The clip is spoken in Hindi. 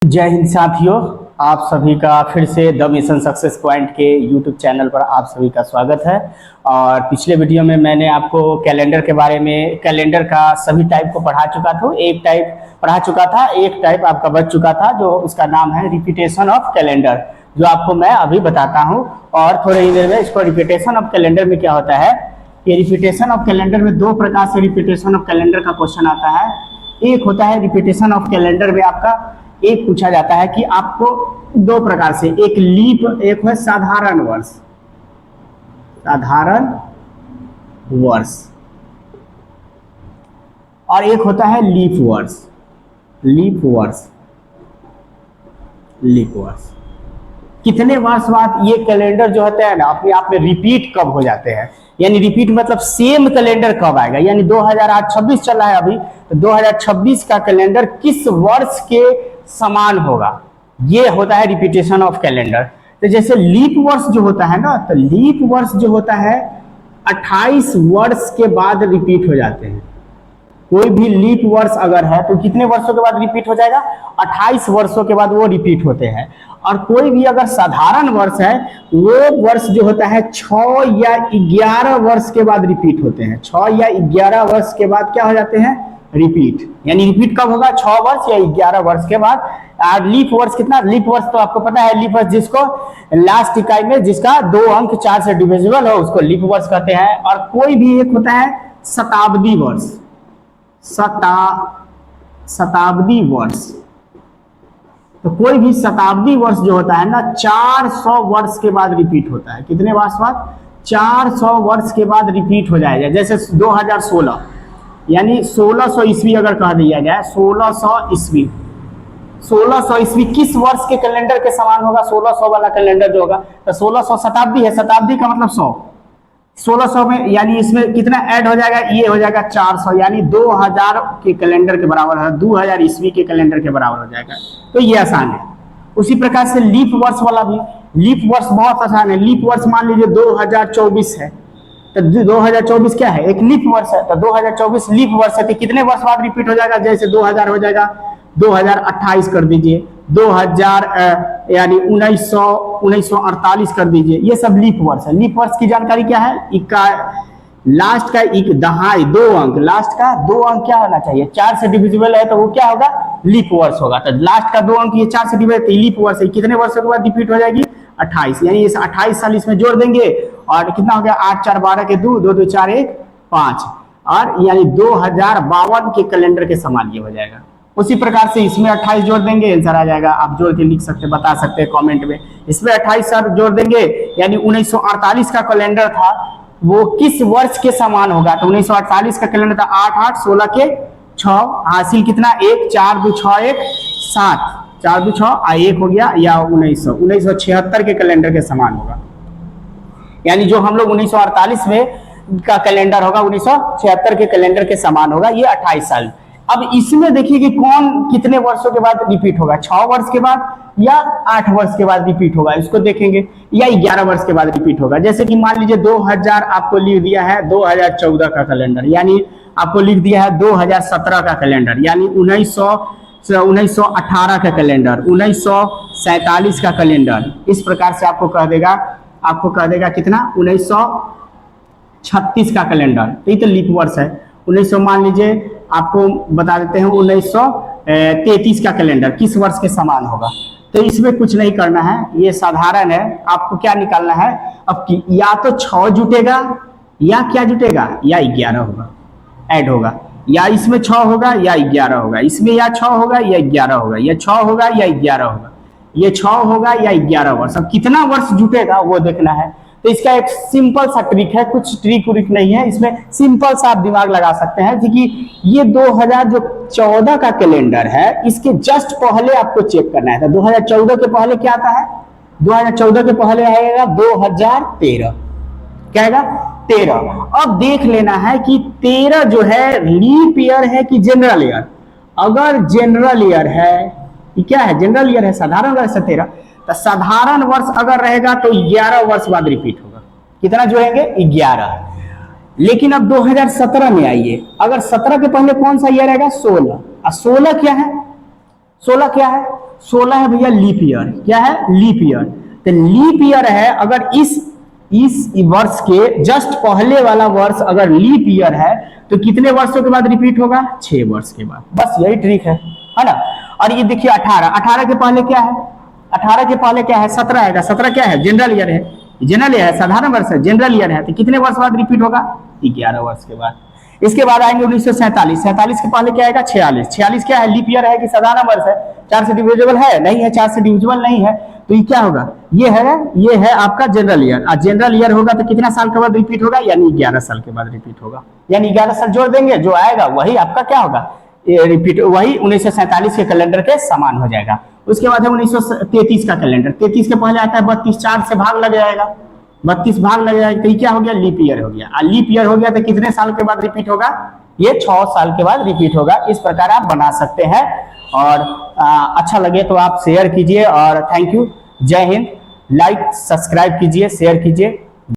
जय हिंद साथियों, आप सभी का फिर से द मिशन सक्सेस पॉइंट के यूट्यूब चैनल पर आप सभी का स्वागत है। और पिछले वीडियो में मैंने आपको कैलेंडर के बारे में, कैलेंडर का सभी टाइप को पढ़ा चुका था। एक टाइप पढ़ा चुका था, एक टाइप आपका बच चुका था, जो उसका नाम है रिपीटेशन ऑफ कैलेंडर, जो आपको मैं अभी बताता हूँ। और थोड़ी ही देर में इसको रिपीटेशन ऑफ कैलेंडर में क्या होता है, ये रिपीटेशन ऑफ कैलेंडर में दो प्रकार से रिपीटेशन ऑफ कैलेंडर का क्वेश्चन आता है। एक होता है रिपीटेशन ऑफ कैलेंडर में आपका एक पूछा जाता है कि आपको दो प्रकार से, एक लीप, एक है साधारण वर्ष, साधारण वर्ष, और एक होता है लीप वर्ष, लीप वर्ष, लीप वर्ष। कितने वर्ष बाद ये कैलेंडर जो होते हैं ना, अपने आप में रिपीट कब हो जाते हैं, यानी रिपीट मतलब सेम कैलेंडर कब आएगा, यानी 2026 चल रहा है अभी, तो 2026 का कैलेंडर किस वर्ष के समान होगा, ये होता है रिपीटेशन ऑफ कैलेंडर। तो जैसे लीप वर्ष जो होता है ना, तो लीप वर्ष जो होता है 28 वर्ष के बाद रिपीट हो जाते हैं। कोई भी लीप वर्ष अगर है तो कितने वर्षों के बाद रिपीट हो जाएगा, 28 वर्षों के बाद वो रिपीट होते हैं। और कोई भी अगर साधारण वर्ष है, वो वर्ष जो होता है 6 या 11 वर्ष के बाद रिपीट होते हैं। 6 या 11 वर्ष के बाद क्या हो जाते हैं, रिपीट। यानी रिपीट कब होगा, 6 वर्ष या 11 वर्ष के बाद। और लीप वर्ष कितना, लीप वर्ष तो आपको पता है, लीप वर्ष जिसको लास्ट इकाई में जिसका 2 अंक 4 से डिविजिबल हो उसको लीप वर्ष कहते हैं। और कोई भी एक होता है शताब्दी वर्ष, शताब्दी वर्ष। तो कोई भी शताब्दी वर्ष जो होता है ना, 400 वर्ष के बाद रिपीट होता है। कितने वर्ष बाद, 400 वर्ष के बाद रिपीट हो जाएगा। जैसे 2016 यानी 1600 ईस्वी अगर कह दिया जाए, 1600 ईस्वी, 1600 ईस्वी किस वर्ष के कैलेंडर के समान होगा, 1600 वाला कैलेंडर जो होगा। तो 1600 शताब्दी है, शताब्दी का मतलब 100, 1600 में यानी इसमें कितना ऐड हो जाएगा, ये हो जाएगा 400, यानी 2000 के कैलेंडर के बराबर है, 2000 ईस्वी के कैलेंडर के बराबर हो जाएगा। तो ये आसान है। उसी प्रकार से लीप वर्ष वाला भी, लीप वर्ष बहुत आसान है। लीप वर्ष मान लीजिए 2024 है, तो 2024 क्या है, एक लीप वर्ष है। तो 2024 लीप वर्ष है, तो कितने वर्ष बाद रिपीट हो जाएगा, जैसे 2000 हो जाएगा 2028 कर दीजिए, 2000 यानी 1948 कर दीजिए। ये सब लीप वर्ष है। लीप वर्ष की जानकारी क्या है, इक्का लास्ट का एक दहाई 2 अंक, लास्ट का 2 अंक क्या होना चाहिए, 4 से डिविजिबल है, तो वो क्या होगा, लीप वर्ष होगा। तो लास्ट का 2 अंक ये 4 से डिविजिबल, तो लीप वर्ष है। कितने वर्षों के बाद रिपीट हो जाएगी, 28, यानी इस 28 साल इसमें जोड़ देंगे और कितना हो गया, 8 4 12 के 2 2 2 4 1 5, और यानी 2052 के कैलेंडर के समान ये हो जाएगा। उसी प्रकार से इसमें 28 जोड़ देंगे, आंसर आ जाएगा। आप जोड़ के लिख सकते, बता सकते हैं कमेंट में। इसमें 28 साल जोड़ देंगे, यानी 1948 का कैलेंडर था, वो किस वर्ष के समान होगा। तो 1948 का कैलेंडर था 8 8 16 के 6, हासिल कितना, 1 4 2 6 1 7, 4 2 6 1 हो गया, या 1976 के कैलेंडर के समान होगा। यानी जो हम लोग 1948 में का कैलेंडर होगा, 1976 के कैलेंडर के समान होगा, ये 28 साल। अब इसमें देखिए कि कौन कितने वर्षों के बाद रिपीट होगा, 6 वर्ष के बाद या 8 वर्ष के बाद रिपीट होगा, इसको देखेंगे, या 11 वर्ष के बाद रिपीट होगा। जैसे कि मान लीजिए 2000 आपको लिख दिया है 2014 का कैलेंडर, यानी आपको लिख दिया है 2017 का कैलेंडर, यानी 1918 का कैलेंडर, 1947 का कैलेंडर। इस प्रकार से आपको कह देगा कितना, 1936 का कैलेंडर। ये तो लीप वर्ष है। 1900 मान लीजिए, आपको बता देते हैं 1933 का कैलेंडर किस वर्ष के समान होगा। तो इसमें कुछ नहीं करना है, ये साधारण है। आपको क्या निकालना है अब कि या तो 6 जुटेगा, या क्या जुटेगा, या 11 होगा, ऐड होगा, या इसमें 6 होगा या 11 होगा, इसमें या 6 होगा या 11 होगा, या 6 होगा या 11 होगा, ये 6 होगा या 11 वर्ष। अब कितना वर्ष जुटेगा वो देखना है। तो इसका एक सिंपल सा ट्रिक है, कुछ ट्रिक उरिक नहीं है इसमें, सिंपल सा आप दिमाग लगा सकते हैं कि ये 2014 का कैलेंडर है, इसके जस्ट पहले आपको चेक करना है। तो 2014 के पहले क्या आता है, 2014 के पहले आएगा 2013, क्या आएगा, 13। अब देख लेना है कि 13 जो है लीप ईयर है कि जनरल ईयर। अगर जनरल ईयर है, क्या है, जनरल ईयर है, साधारण वर्ष है 13, तो साधारण वर्ष अगर रहेगा तो 11 वर्ष बाद रिपीट होगा। कितना जोड़ेंगे, 11। लेकिन अब 2017 में आइए, अगर 17 के पहले कौन सा ईयर रहेगा, 16। और 16 क्या है, 16 क्या है, 16 है भैया लीप ईयर। क्या है? Leap year. तो लीप ईयर है, अगर इस वर्ष के जस्ट पहले वाला वर्ष अगर लीप ईयर है तो कितने वर्षों के बाद रिपीट होगा? 6 वर्ष के बाद। बस यही ट्रिक है ना। और ये देखिए 18 के पहले क्या है? 18 के पहले क्या है? 17 आएगा। 17 क्या है? जनरल ईयर है। जनरल ईयर है, साधारण वर्ष है, जनरल ईयर है। तो कितने वर्ष बाद रिपीट होगा? 11 वर्ष के बाद। इसके बाद आएंगे 1947। 47 के पहले क्या आएगा? 46। 46 क्या है? लीप ईयर है कि साधारण वर्ष है? 4 से डिविजिबल है? नहीं है, 4 से डिविजिबल नहीं है। तो ये क्या होगा? ये है आपका जनरल ईयर। और जनरल ईयर होगा तो कितना साल के बाद रिपीट होगा? यानी 11 साल के बाद रिपीट होगा। यानी 11 साल जोड़ देंगे, जो आएगा वही आपका क्या होगा? रिपीट, वही 1947 के कैलेंडर के समान हो जाएगा। उसके बाद है 1933 का कैलेंडर। 33 के पहले आता है 32, 4 से भाग लग जाएगा, 32 भाग लग जाएगा। तो ये क्या हो गया? लीप ईयर हो गया। और लीप ईयर हो गया तो कितने साल के बाद रिपीट होगा? ये 6 साल के बाद रिपीट होगा। इस प्रकार आप बना सकते हैं। और अच्छा लगे तो आप शेयर कीजिए। और थैंक यू। जय हिंद। लाइक, सब्सक्राइब कीजिए, शेयर कीजिए।